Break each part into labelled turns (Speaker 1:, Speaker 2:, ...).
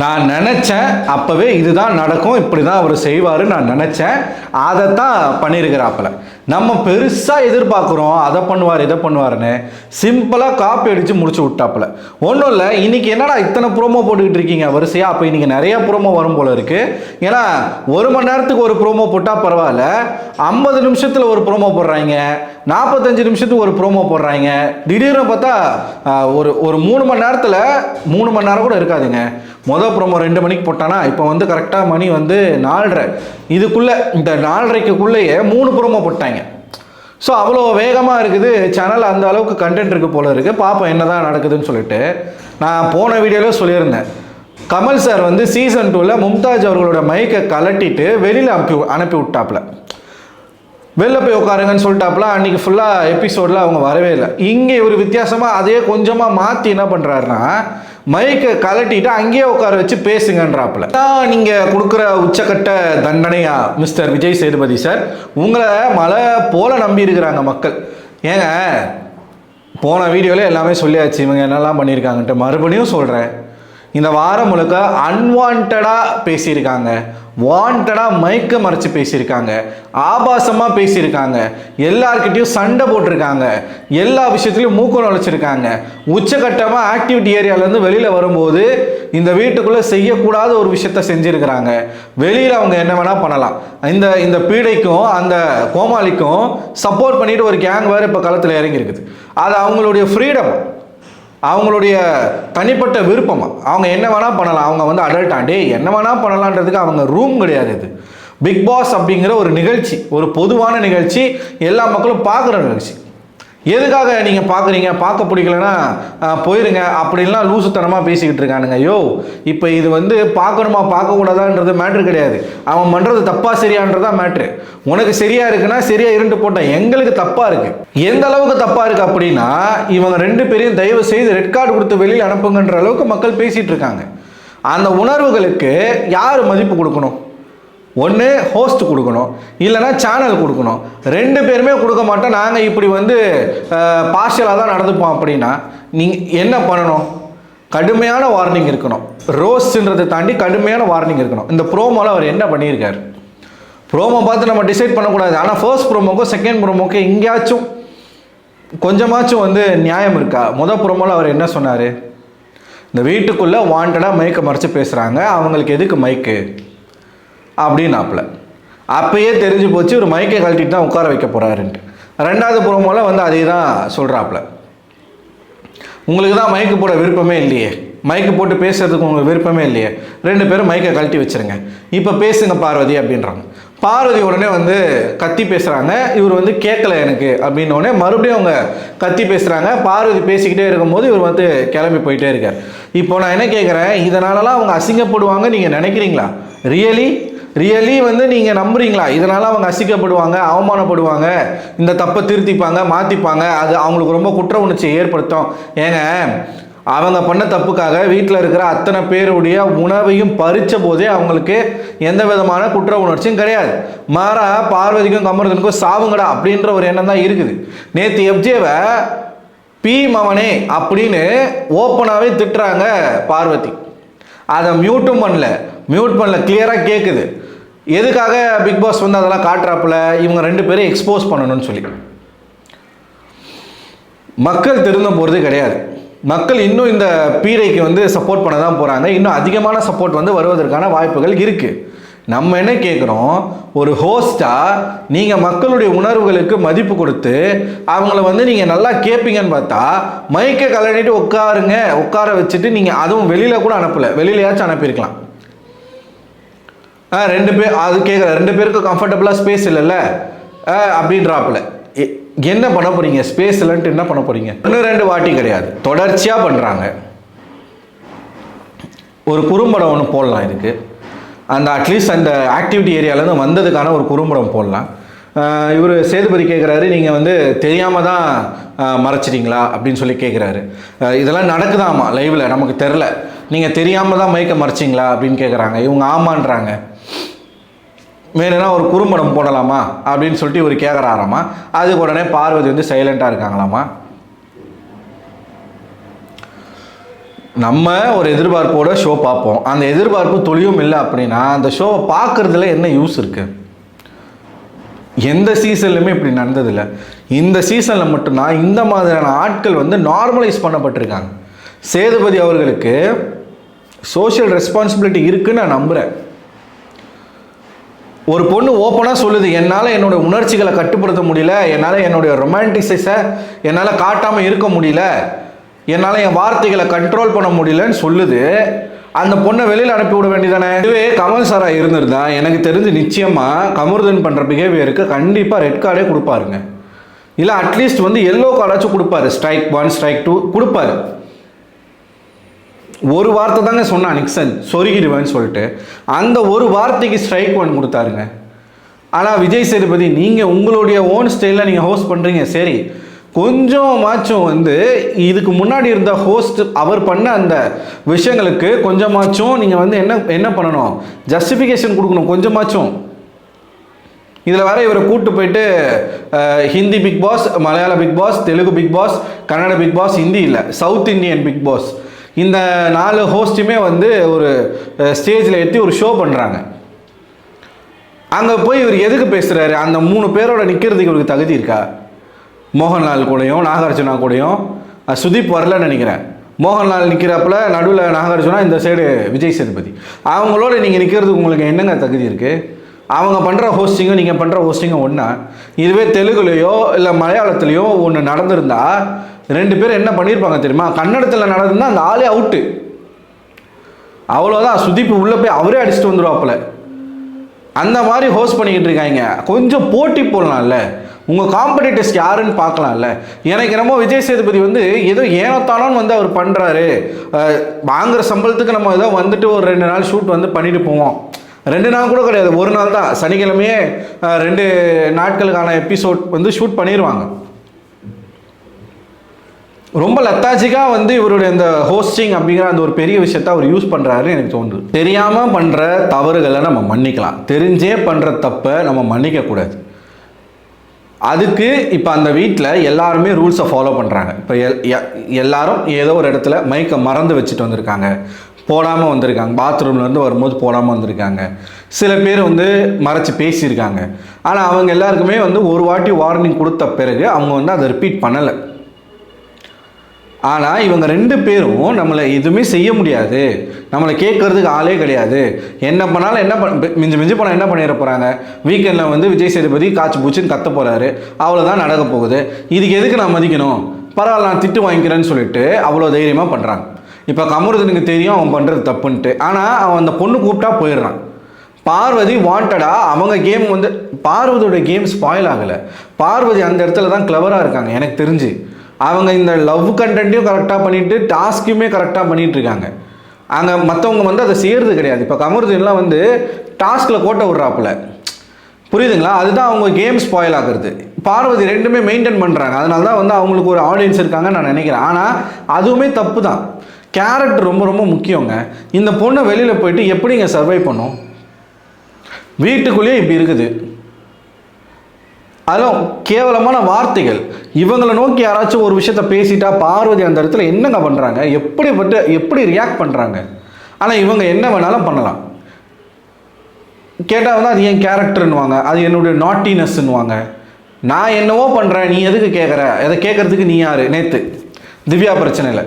Speaker 1: நான் நினச்சேன் அப்போவே இதுதான் நடக்கும், இப்படி தான் அவர் செய்வார் நான் நினச்சேன். அதைத்தான் பண்ணியிருக்கிறாப்புல. நம்ம பெருசாக எதிர்பார்க்குறோம் அதை பண்ணுவார் இதை பண்ணுவாருன்னு, சிம்பிளாக காப்பி அடித்து முடிச்சு விட்டாப்புல. ஒன்றும் இல்லை, இன்றைக்கி என்னடா இத்தனை ப்ரோமோ போட்டுக்கிட்டு இருக்கீங்க வரிசையாக? அப்போ இன்றைக்கி நிறையா ப்ரோமோ வரும் போல இருக்குது. ஏன்னா 1 மணி நேரத்துக்கு ஒரு ப்ரோமோ போட்டால் பரவாயில்ல, 50 நிமிஷத்தில் ஒரு ப்ரோமோ போடுறாங்க, 45 நிமிஷத்துக்கு ஒரு ப்ரோமோ போடுறாங்க. திடீர்னு பார்த்தா ஒரு 3 மணி நேரத்தில் 3 மணி நேரம் கூட இருக்காதுங்க. மொதல் ப்ரோமோ 2 மணிக்கு போட்டானா இப்போ வந்து கரெக்டாக மணி வந்து 4:30, இதுக்குள்ளே இந்த 4:30க்குள்ளேயே 3 ப்ரோமோ போட்டாங்க. ஸோ அவ்வளோ வேகமாக இருக்குது சேனல், அந்த அளவுக்கு கண்டென்ட் இருக்குது போல இருக்குது. பார்ப்போம் என்ன தான் நடக்குதுன்னு சொல்லிட்டு. நான் போன வீடியோவில் சொல்லியிருந்தேன், கமல் சார் வந்து சீசன் 2ல் மும்தாஜ் அவர்களோட மைக்கை கலட்டிட்டு வெளியில் அனுப்பி விட்டாப்புல. வெளில போய் உட்காருங்கன்னு சொல்லிட்டாப்புல. அன்றைக்கி ஃபுல்லாக எபிசோடில் அவங்க வரவே இல்லை. இங்கே ஒரு வித்தியாசமாக அதே கொஞ்சமாக மாற்றி என்ன பண்ணுறாருன்னா, மைக்கை கலட்டிட்டு அங்கேயே உட்கார வச்சு பேசுங்கன்றாப்புல. தான் நீங்கள் கொடுக்குற உச்சக்கட்ட தண்டனையா மிஸ்டர் விஜய் சேதுபதி சார்? உங்களை மழை போல நம்பி இருக்கிறாங்க மக்கள். ஏங்க, போன வீடியோவில் எல்லாமே சொல்லியாச்சு இவங்க என்னெல்லாம் பண்ணியிருக்காங்கன்ட்டு. மறுபடியும் சொல்கிறேன், இந்த வாரம் முழுக்க அன்வான்டாக பேசியிருக்காங்க, வாண்டடாக மைக்கை மறைச்சு பேசியிருக்காங்க, ஆபாசமாக பேசியிருக்காங்க, எல்லார்கிட்டையும் சண்டை போட்டிருக்காங்க, எல்லா விஷயத்துலையும் மூக்கம் நுழைச்சிருக்காங்க. உச்சகட்டமாக ஆக்டிவிட்டி ஏரியாவிலேருந்து வெளியில் வரும்போது இந்த வீட்டுக்குள்ளே செய்யக்கூடாத ஒரு விஷயத்த செஞ்சுருக்கிறாங்க. வெளியில் அவங்க என்ன வேணால் பண்ணலாம். இந்த பீடைக்கும் அந்த கோமாளிக்கும் சப்போர்ட் பண்ணிட்டு ஒரு கேங் வேறு இப்போ களத்தில் இறங்கியிருக்குது. அது அவங்களுடைய ஃப்ரீடம், அவங்களுடைய தனிப்பட்ட விருப்பமாக அவங்க என்ன வேணால் பண்ணலாம். அவங்க வந்து அடல்ட்டாண்டே என்ன வேணால் பண்ணலான்றதுக்கு அவங்க ரூம் கிடையாது. இது பிக் பாஸ் அப்படிங்கிற ஒரு நிகழ்ச்சி, ஒரு பொதுவான நிகழ்ச்சி, எல்லா மக்களும் பார்க்குற நிகழ்ச்சி. எதுக்காக நீங்கள் பார்க்குறீங்க? பார்க்க பிடிக்கலன்னா போயிருங்க அப்படின்லாம் லூசுத்தனமாக பேசிக்கிட்டு இருக்கானுங்க. யோ, இப்போ இது வந்து பார்க்கணுமா பார்க்கக்கூடாதான்றது மேட்ரு கிடையாது. அவன் பண்ணுறது தப்பா சரியான்றதா மேட்ரு. உனக்கு சரியாக இருக்குன்னா சரியாக இருண்டு போட்டேன், எங்களுக்கு தப்பாக இருக்குது. எந்த அளவுக்கு தப்பாக இருக்குது அப்படின்னா, இவங்க 2 பேரையும் தயவு செய்து ரெட் கார்டு கொடுத்து வெளியில் அனுப்புங்கன்ற அளவுக்கு மக்கள் பேசிகிட்டு இருக்காங்க. அந்த உணர்வுகளுக்கு யார் மதிப்பு கொடுக்கணும்? ஒன்று ஹோஸ்ட் கொடுக்கணும், இல்லைனா சேனல் கொடுக்கணும். 2 பேருமே கொடுக்க மாட்டோம், நாங்கள் இப்படி வந்து பார்ஷியலாக தான் நடந்துப்போம் அப்படின்னா நீங்கள் என்ன பண்ணணும்? கடுமையான வார்னிங் இருக்கணும். ரோஸ்ட்ன்றதை தாண்டி கடுமையான வார்னிங் இருக்கணும். இந்த ப்ரோமோவில் அவர் என்ன பண்ணியிருக்காரு? ப்ரோமோ பார்த்து நம்ம டிசைட் பண்ணக்கூடாது. ஆனால் ஃபர்ஸ்ட் ப்ரோமோக்கும் செகண்ட் ப்ரோமோக்கும் எங்கேயாச்சும் கொஞ்சமாச்சும் வந்து நியாயம் இருக்கா? மொதல் ப்ரோமோவில் அவர் என்ன சொன்னார்? இந்த வீட்டுக்குள்ளே வாண்டடாக மைக்கை மறைச்சு பேசுகிறாங்க, அவங்களுக்கு எதுக்கு மைக்கு அப்படின்னாப்புல. அப்பயே தெரிஞ்சு போச்சு ஒரு மைக்கை கழட்டிட்டு தான் உட்கார வைக்க போகிறாருன்ட்டு. 2வது ப்ரோமோவில் வந்து அதே தான் சொல்கிறாப்புல. உங்களுக்கு தான் மைக்கு போட விருப்பமே இல்லையே, மைக்கு போட்டு பேசுறதுக்கு உங்களுக்கு விருப்பமே இல்லையே, 2 பேரும் மைக்கை கழட்டி வச்சுருங்க, இப்போ பேசுங்க பார்வதி அப்படின்றாங்க. பார்வதி உடனே வந்து கத்தி பேசுகிறாங்க. இவர் வந்து கேட்கல எனக்கு அப்படின்னோடனே மறுபடியும் அவங்க கத்தி பேசுகிறாங்க. பார்வதி பேசிக்கிட்டே இருக்கும்போது இவர் வந்து கிளம்பி போயிட்டே இருக்கார். இப்போ நான் என்ன கேட்குறேன், இதனாலலாம் அவங்க அசிங்கப்படுவாங்க நீங்கள் நினைக்கிறீங்களா? ரியலி வந்து நீங்கள் நம்புறீங்களா இதனால் அவங்க அசிக்கப்படுவாங்க, அவமானப்படுவாங்க, இந்த தப்பை திருத்திப்பாங்க, மாற்றிப்பாங்க, அது அவங்களுக்கு ரொம்ப குற்ற உணர்ச்சியை ஏற்படுத்தும்? ஏங்க, அவங்க பண்ண தப்புக்காக வீட்டில் இருக்கிற அத்தனை பேருடைய உணவையும் பறித்த போதே அவங்களுக்கு எந்த விதமான குற்ற உணர்ச்சியும் கிடையாது. மாறா பார்வதிக்கும் கமருதனுக்கும் சாவுங்கடா அப்படின்ற ஒரு எண்ணம் தான் இருக்குது. நேற்று எஃப்ஜேவை பி மவனே அப்படின்னு ஓப்பனாகவே திட்டுறாங்க பார்வதி. அதை மியூட் பண்ணல கிளியராக கேட்குது. எதுக்காக பிக் பாஸ் வந்து அதெல்லாம் காட்டுறாப்புல? இவங்க 2 பேரும் எக்ஸ்போஸ் பண்ணணும்னு சொல்லி. மக்கள் திருந்த போகிறது கிடையாது. மக்கள் இன்னும் இந்த பீடைக்கு வந்து சப்போர்ட் பண்ண தான் போகிறாங்க. இன்னும் அதிகமான சப்போர்ட் வந்து வருவதற்கான வாய்ப்புகள் இருக்குது. நம்ம என்ன கேட்குறோம், ஒரு ஹோஸ்ட்டாக நீங்கள் மக்களுடைய உணர்வுகளுக்கு மதிப்பு கொடுத்து அவங்கள வந்து நீங்கள் நல்லா கேட்பீங்கன்னு பார்த்தா மைக்கை கலட்டிட்டு உட்கார வச்சுட்டு நீங்கள் அதுவும் வெளியில் கூட அனுப்பலை, வெளியிலையாச்சும் அனுப்பியிருக்கலாம். 2 பேர் அது கேட்குற 2 பேருக்கு கம்ஃபர்டபுளாக ஸ்பேஸ் இல்லைல்ல அப்படின்றாப்புல. என்ன பண்ண போகிறீங்க? ஸ்பேஸ் இல்லைன்ட்டு என்ன பண்ண போகிறீங்க? 1-2 வாட்டி கிடையாது, தொடர்ச்சியாக பண்ணுறாங்க. ஒரு குறும்படம் ஒன்று போடலாம் இதுக்கு. அந்த அட்லீஸ்ட் அந்த ஆக்டிவிட்டி ஏரியாவிலேருந்து வந்ததுக்கான ஒரு குறும்படம் போடலாம். இவர் சேதுபதி கேட்குறாரு, நீங்கள் வந்து தெரியாமல் தான் மறைச்சிட்டிங்களா அப்படின்னு சொல்லி கேட்குறாரு. இதெல்லாம் நடக்குதாமா லைவில், நமக்கு தெரில, நீங்கள் தெரியாமல் தான் மைக்கை மறைச்சிங்களா அப்படின்னு கேட்குறாங்க. இவங்க ஆமான்றாங்க. வேணும்னா ஒரு குறும்படம் போடலாமா அப்படின்னு சொல்லிட்டு இவர் கேட்குறாராமா. அதுக்கு உடனே பார்வதி வந்து சைலண்ட்டாக இருக்காங்களாமா. நம்ம ஒரு எதிர்பார்ப்போட ஷோ பார்ப்போம். அந்த எதிர்பார்ப்பு துளியும் இல்லை அப்படின்னா அந்த ஷோவை பார்க்குறதுல என்ன யூஸ் இருக்குது? எந்த சீசன்லையுமே இப்படி நடந்ததில்லை. இந்த சீசனில் மட்டும்தான் இந்த மாதிரியான ஆட்கள் வந்து நார்மலைஸ் பண்ணப்பட்டிருக்காங்க. சேதுபதி அவர்களுக்கு சோஷியல் ரெஸ்பான்சிபிலிட்டி இருக்குன்னு நான் நம்புகிறேன். ஒரு பொண்ணு ஓப்பனாக சொல்லுது, என்னால் என்னோடய உணர்ச்சிகளை கட்டுப்படுத்த முடியல, என்னால் என்னுடைய ரொமான்டிசைஸை என்னால் காட்டாமல் இருக்க முடியல, என்னால் என் வார்த்தைகளை கண்ட்ரோல் பண்ண முடியலன்னு சொல்லுது. அந்த பொண்ணை வெளியில் அனுப்பிவிட வேண்டியதானே? இதுவே கமல் சாரா இருந்திருந்தா எனக்கு தெரிஞ்சு நிச்சயமாக கமருதீன் பண்ணுற பிஹேவியருக்கு கண்டிப்பாக ரெட் கார்டே கொடுப்பாருங்க. இல்லை அட்லீஸ்ட் வந்து எல்லோ கார்டாச்சும் கொடுப்பாரு. ஸ்ட்ரைக் 1 ஸ்ட்ரைக் 2 கொடுப்பாரு. ஒரு வார்த்தை தாங்க சொன்னான் நிக்சன், சொருகிடுவேன்னு சொல்லிட்டு. அந்த ஒரு வார்த்தைக்கு ஸ்ட்ரைக் 1 கொடுத்தாருங்க. ஆனால் விஜய் சேதுபதி, நீங்கள் உங்களுடைய ஓன் ஸ்டைலில் நீங்கள் ஹோஸ்ட் பண்ணுறீங்க, சரி, கொஞ்சமாச்சும் வந்து இதுக்கு முன்னாடி இருந்த ஹோஸ்ட் அவர் பண்ண அந்த விஷயங்களுக்கு கொஞ்சமாச்சும் நீங்கள் வந்து என்ன பண்ணணும், ஜஸ்டிஃபிகேஷன் கொடுக்கணும் கொஞ்சமாச்சும். இதில் வேற இவரை கூப்பிட்டு போயிட்டு ஹிந்தி பிக் பாஸ், மலையாள big boss, Telugu big boss, Kannada big boss, Hindi இல்லை சவுத் இந்தியன் பிக் பாஸ், இந்த 4 ஹோஸ்ட்டுமே வந்து ஒரு ஸ்டேஜில் ஏற்றி ஒரு ஷோ பண்ணுறாங்க. அங்கே போய் இவர் எதுக்கு பேசுகிறாரு? அந்த 3 பேரோட நிற்கிறதுக்கு இவருக்கு தகுதி இருக்கா? மோகன்லால் கூடயும் நாகார்ஜுனா கூடயும் சுதீப் வரலன்னு நினைக்கிறேன். மோகன்லால் நிற்கிறப்பல நடுவில் நாகார்ஜுனா, இந்த சைடு விஜய் சேதுபதி. அவங்களோட நீங்கள் நிற்கிறதுக்கு உங்களுக்கு என்னங்க தகுதி இருக்குது? அவங்க பண்ணுற ஹோஸ்டிங்கும் நீங்கள் பண்ணுற ஹோஸ்டிங்கும் ஒன்றா? இதுவே தெலுங்குலேயோ இல்லை மலையாளத்துலேயோ ஒன்று நடந்திருந்தா 2 பேர் என்ன பண்ணியிருப்பாங்க தெரியுமா? கன்னடத்தில் நடந்திருந்தால் அந்த ஆளே அவுட்டு, அவ்வளோதான். சுதீப் உள்ளே போய் அவரே அடிச்சுட்டு வந்துடுவாப்பில். அந்த மாதிரி ஹோஸ்ட் பண்ணிக்கிட்டு இருக்காங்க. கொஞ்சம் போட்டி போடலாம்ல, உங்கள் காம்படிட்டர்ஸ் யாருன்னு பார்க்கலாம்ல. எனக்கு என்னமோ விஜய் சேதுபதி வந்து ஏதோ ஏனத்தானோன்னு வந்து அவர் பண்ணுறாரு, வாங்குகிற சம்பளத்துக்கு நம்ம ஏதோ வந்துட்டு ஒரு 2 நாள் ஷூட் வந்து பண்ணிட்டு போவோம். 2 நாள் கூட கிடையாது, ஒரு நாள் தான். சனிக்கிழமையே 2 நாட்களுக்கான எபிசோட் வந்து ஷூட் பண்ணிடுவாங்க. ரொம்ப லத்தாஜிக்காக வந்து இவருடைய இந்த ஹோஸ்டிங் அப்படிங்கிற அந்த ஒரு பெரிய விஷயத்த அவர் யூஸ் பண்ணுறாருன்னு எனக்கு தோணுது. தெரியாமல் பண்ணுற தவறுகளை நம்ம மன்னிக்கலாம், தெரிஞ்சே பண்ணுற தப்பை நம்ம மன்னிக்கக்கூடாது. அதுக்கு இப்போ அந்த வீட்டில் எல்லாருமே ரூல்ஸை ஃபாலோ பண்ணுறாங்க. இப்போ எல்லாரும் ஏதோ ஒரு இடத்துல மைக்கை மறந்து வச்சுட்டு வந்திருக்காங்க, போடாமல் வந்திருக்காங்க, பாத்ரூம்லேருந்து வரும்போது போடாமல் வந்திருக்காங்க. சில பேர் வந்து மறைச்சி பேசியிருக்காங்க. ஆனால் அவங்க எல்லாருக்குமே வந்து ஒரு வாட்டி வார்னிங் கொடுத்த பிறகு அவங்க வந்து அதை ரிப்பீட் பண்ணலை. ஆனால் இவங்க 2 பேரும் நம்மளை எதுவுமே செய்ய முடியாது, நம்மளை கேட்கறதுக்கு ஆளே கிடையாது, என்ன பண்ணாலும் என்ன மிஞ்சி போனால் என்ன பண்ணிட போகிறாங்க, வீக்கெண்டில் வந்து விஜய் சேதுபதி காய்ச்சி பூச்சின்னு கத்த போகிறாரு, அவ்வளோதான் நடக்க போகுது, இதுக்கு எதுக்கு நான் மதிக்கணும், பரவாயில்ல நான் திட்டு வாங்கிக்கிறேன்னு சொல்லிட்டு அவ்வளோ தைரியமாக பண்ணுறாங்க. இப்போ கமருதனுக்கு தெரியும் அவன் பண்ணுறது தப்புன்ட்டு, ஆனால் அவன் அந்த பொண்ணு கூப்பிட்டா போயிடுறான். பார்வதி வாண்டடா அவங்க கேம் வந்து பார்வதியோட கேம் ஸ்பாயில் ஆகலை. பார்வதி அந்த இடத்துல தான் கிளவராக இருக்காங்க எனக்கு தெரிஞ்சு. அவங்க இந்த லவ் கண்டென்ட்டையும் கரெக்டாக பண்ணிவிட்டு டாஸ்க்குமே கரெக்டாக பண்ணிகிட்ருக்காங்க. அங்கே மற்றவங்க வந்து அதை செய்கிறது கிடையாது. இப்போ கமருதீன்லாம் வந்து டாஸ்கில் கோட்டை விட்றாப்புல, புரியுதுங்களா? அதுதான் அவங்க கேம் ஸ்பாயில் ஆகுறது. பார்வதி 2மே மெயின்டைன் பண்ணுறாங்க, அதனால தான் வந்து அவங்களுக்கு ஒரு ஆடியன்ஸ் இருக்காங்கன்னு நான் நினைக்கிறேன். ஆனால் அதுவுமே தப்பு தான். கேரக்டர் ரொம்ப ரொம்ப முக்கியங்க. இந்த பொண்ணை வெளியில் போயிட்டு எப்படிங்க சர்வை பண்ணும்? வீட்டுக்குள்ளேயே இப்படி இருக்குது, அதுவும் கேவலமான வார்த்தைகள். இவங்களை நோக்கி யாராச்சும் ஒரு விஷயத்த பேசிட்டா பார்வதி அந்த இடத்துல என்னங்க பண்ணுறாங்க, எப்படி ரியாக்ட் பண்ணுறாங்க? ஆனால் இவங்க என்ன வேணாலும் பண்ணலாம். கேட்டால் வந்து அது என் கேரக்டர்னுவாங்க, அது என்னுடைய நாட்டினஸ்ன்னுவாங்க. நான் என்னவோ பண்ணுறேன், நீ எதுக்கு கேட்குற, அதை கேட்குறதுக்கு நீ யார்? நேற்று திவ்யா பிரச்சனையில்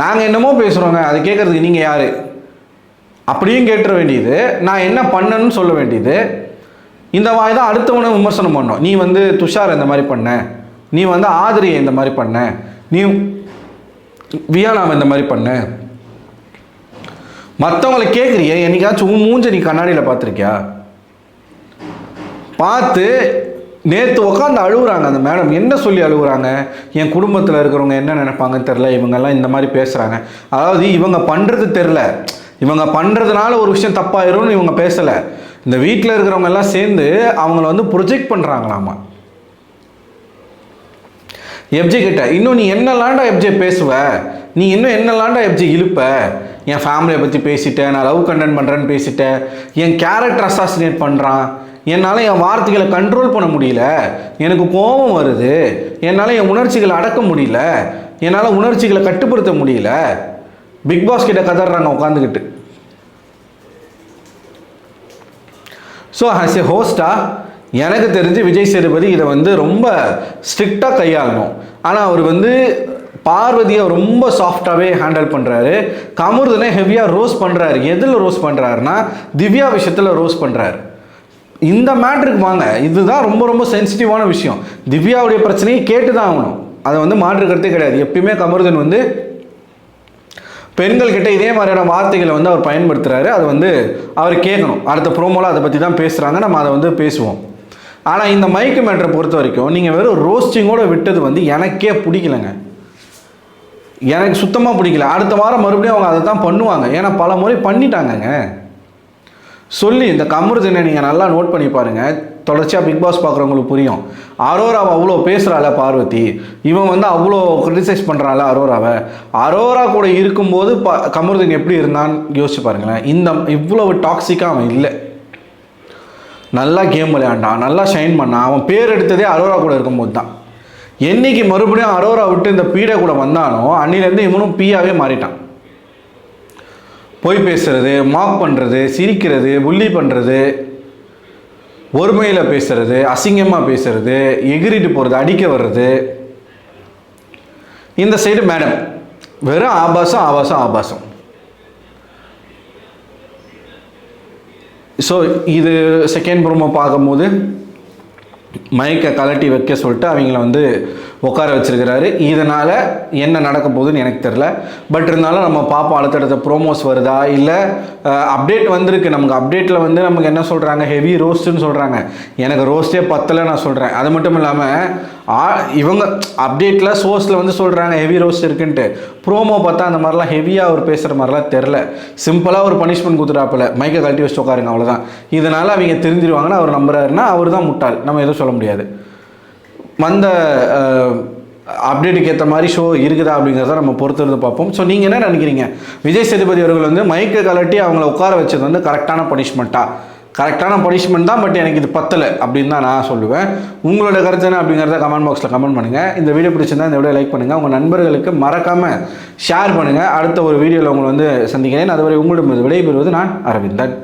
Speaker 1: நாங்கள் என்னமோ பேசுகிறோங்க, அதை கேட்குறதுக்கு நீங்கள் யார் அப்படியும் கேட்டுற வேண்டியது, நான் என்ன பண்ணணும்னு சொல்ல வேண்டியது. இந்த மாதிரி தான் அடுத்தவனை விமர்சனம் பண்ணோம். நீ வந்து துஷார் இந்த மாதிரி பண்ண, நீ வந்து ஆதிரியை இந்த மாதிரி பண்ண, நீ வியானாவை இந்த மாதிரி பண்ண, மற்றவங்களை கேட்குறிய. என்னைக்காச்சும் மூஞ்ச நீ கண்ணாடியில் பார்த்துருக்கியா? பார்த்து நேற்று உட்காந்து அழுகுறாங்க அந்த மேடம். என்ன சொல்லி அழுகுறாங்க? என் குடும்பத்தில் இருக்கிறவங்க என்ன நினைப்பாங்கன்னு தெரில, இவங்கெல்லாம் இந்த மாதிரி பேசுகிறாங்க. அதாவது இவங்க பண்ணுறது தெரில, இவங்க பண்ணுறதுனால ஒரு விஷயம் தப்பாயிரும்னு இவங்க பேசலை. இந்த வீட்டில் இருக்கிறவங்க எல்லாம் சேர்ந்து அவங்கள வந்து ப்ரொஜெக்ட் பண்ணுறாங்களாமா. எப்ஜே கிட்ட இன்னும் நீ என்னலாண்டா எப்ஜே பேசுவ, நீ இன்னும் என்னலாண்டா எப்ஜே இழுப்ப, என் ஃபேமிலியை பற்றி பேசிட்டேன், நான் லவ் கண்டென்ட் பண்ணுறேன்னு பேசிட்டேன், என் கேரக்டர் அசாசினேட் பண்ணுறான், என்னால் என் வார்த்தைகளை கண்ட்ரோல் பண்ண முடியல, எனக்கு கோபம் வருது, என்னால் என் உணர்ச்சிகளை அடக்க முடியல, என்னால் உணர்ச்சிகளை கட்டுப்படுத்த முடியல, பிக் பாஸ் கிட்ட கதறாங்க உட்காந்துக்கிட்டு. ஸோ ஆஸ் ஏ ஹோஸ்டாக எனக்கு தெரிஞ்சு விஜய் சேதுபதி இதை வந்து ரொம்ப ஸ்ட்ரிக்டாக கையாளணும். ஆனால் அவர் வந்து பார்வதியை ரொம்ப சாஃப்டாகவே ஹேண்டில் பண்ணுறாரு. கமருதனை ஹெவியாக ரோஸ் பண்ணுறாரு. எதில் ரோஸ் பண்ணுறாருன்னா திவ்யா விஷயத்தில் ரோஸ் பண்ணுறாரு. இந்த மேட்ருக்கு வாங்க, இதுதான் ரொம்ப ரொம்ப சென்சிட்டிவான விஷயம். திவ்யாவுடைய பிரச்சனையை கேட்டு தான் ஆகணும், அதை வந்து மாற்றுக்கிறதே கிடையாது. எப்பயுமே கமருதன் வந்து பெண்கள்கிட்ட இதே மாதிரியான வார்த்தைகளை வந்து அவர் பயன்படுத்துகிறாரு. அதை வந்து அவர் கேட்கணும். அடுத்த ப்ரோமோவில் அதை பற்றி தான் பேசுகிறாங்க, நம்ம அதை வந்து பேசுவோம். ஆனால் இந்த மைக்கு மேட்டரை பொறுத்த வரைக்கும் நீங்கள் வெறும் ரோஸ்டிங்கோடு விட்டது வந்து எனக்கே பிடிக்கலைங்க. எனக்கு சுத்தமாக பிடிக்கல. அடுத்த வாரம் மறுபடியும் அவங்க அதை தான் பண்ணுவாங்க. ஏன்னா பல முறை பண்ணிட்டாங்கங்க. சொல்லி இந்த கமருதனை நீங்கள் நல்லா நோட் பண்ணி பாருங்கள். தொடர்ச்சியாக பிக் பாஸ் பார்க்குறவங்களுக்கு புரியும். அரோராவை அவ்வளோ பேசுகிறாள் பார்வதி, இவன் வந்து அவ்வளோ கிரிட்டிசைஸ் பண்ணுறாள் அரோராவை. அரோரா கூட இருக்கும்போது கமருதன் எப்படி இருந்தான்னு யோசிச்சு பாருங்களேன். இவ்வளவு டாக்ஸிக்காக அவன் இல்லை. நல்லா கேம் விளையாண்டான், நல்லா ஷைன் பண்ணான். அவன் பேர் எடுத்ததே அரோரா கூட இருக்கும்போது தான். என்னைக்கு மறுபடியும் அரோரா விட்டு இந்த பீடை கூட வந்தானோ அன்னிலேருந்து இவனும் பீயாவே மாறிட்டான். பொய் பேசுறது, மாக் பண்ணுறது, சிரிக்கிறது, புள்ளி பண்ணுறது, ஒருமையில் பேசுறது, அசிங்கமாக பேசுறது, எகிரிட்டு போகிறது, அடிக்க வர்றது. இந்த சைடு மேடம் வெறும் ஆபாசம் ஆபாசம் ஆபாசம். ஸோ இது செகண்ட் ப்ரோமோ பார்க்கும்போது மைக்கை கலட்டி வைக்க சொல்லிட்டு அவங்கள வந்து உட்கார வச்சிருக்கிறாரு. இதனால் என்ன நடக்க போகுதுன்னு எனக்கு தெரில. பட் இருந்தாலும் நம்ம பார்ப்போம் அடுத்தடுத்த ப்ரோமோஸ் வருதா, இல்லை அப்டேட் வந்திருக்கு. நமக்கு அப்டேட்டில் வந்து நமக்கு என்ன சொல்கிறாங்க, ஹெவி ரோஸ்ட்டுன்னு சொல்கிறாங்க. எனக்கு ரோஸ்ட்டே பத்தலை நான் சொல்கிறேன். அது மட்டும் இல்லாமல் இவங்க அப்டேட்டில் சோர்ஸில் வந்து சொல்கிறாங்க ஹெவி ரோஸ்ட் இருக்குன்ட்டு. ப்ரோமோ பார்த்தா அந்த மாதிரிலாம் ஹெவியாக அவர் பேசுகிற மாதிரிலாம் தெரில. சிம்பிளாக ஒரு பனிஷ்மெண்ட் கொடுத்துட்டாப்பில், மைக்கை கழட்டி வச்சு உட்காருங்க, அவ்வளோதான். இதனால் அவங்க தெரிஞ்சிருவாங்கன்னா அவர் நம்புறாருன்னா அவர் தான் முட்டாள், நம்ம எதுவும் சொல்ல முடியாது. வந்த அப்டேட்டுக்கு ஏற்ற மாதிரி ஷோ இருக்குதா அப்படிங்கிறத நம்ம பொறுத்திருந்து பார்ப்போம். ஸோ நீங்கள் என்ன நினைக்கிறீங்க? விஜய் சேதுபதி அவர்கள் வந்து மைக்கை கலட்டி அவங்கள உட்கார வச்சது வந்து கரெக்டான பனிஷ்மெண்ட்டா? கரெக்டான பனிஷ்மெண்ட் தான், பட் எனக்கு இது பத்தலை அப்படின்னு தான் நான் சொல்லுவேன். உங்களோட கருத்து என்ன அப்படிங்கிறத கமெண்ட் பாக்ஸில் கமெண்ட் பண்ணுங்கள். இந்த வீடியோ பிடிச்சிருந்தா இந்த வீடியோ லைக் பண்ணுங்கள். உங்கள் நண்பர்களுக்கு மறக்காமல் ஷேர் பண்ணுங்கள். அடுத்த ஒரு வீடியோவில் உங்களை வந்து சந்திக்கிறேன். அதுவரை உங்களிடம் விடைபெறுவது நான் அரவிந்தன்.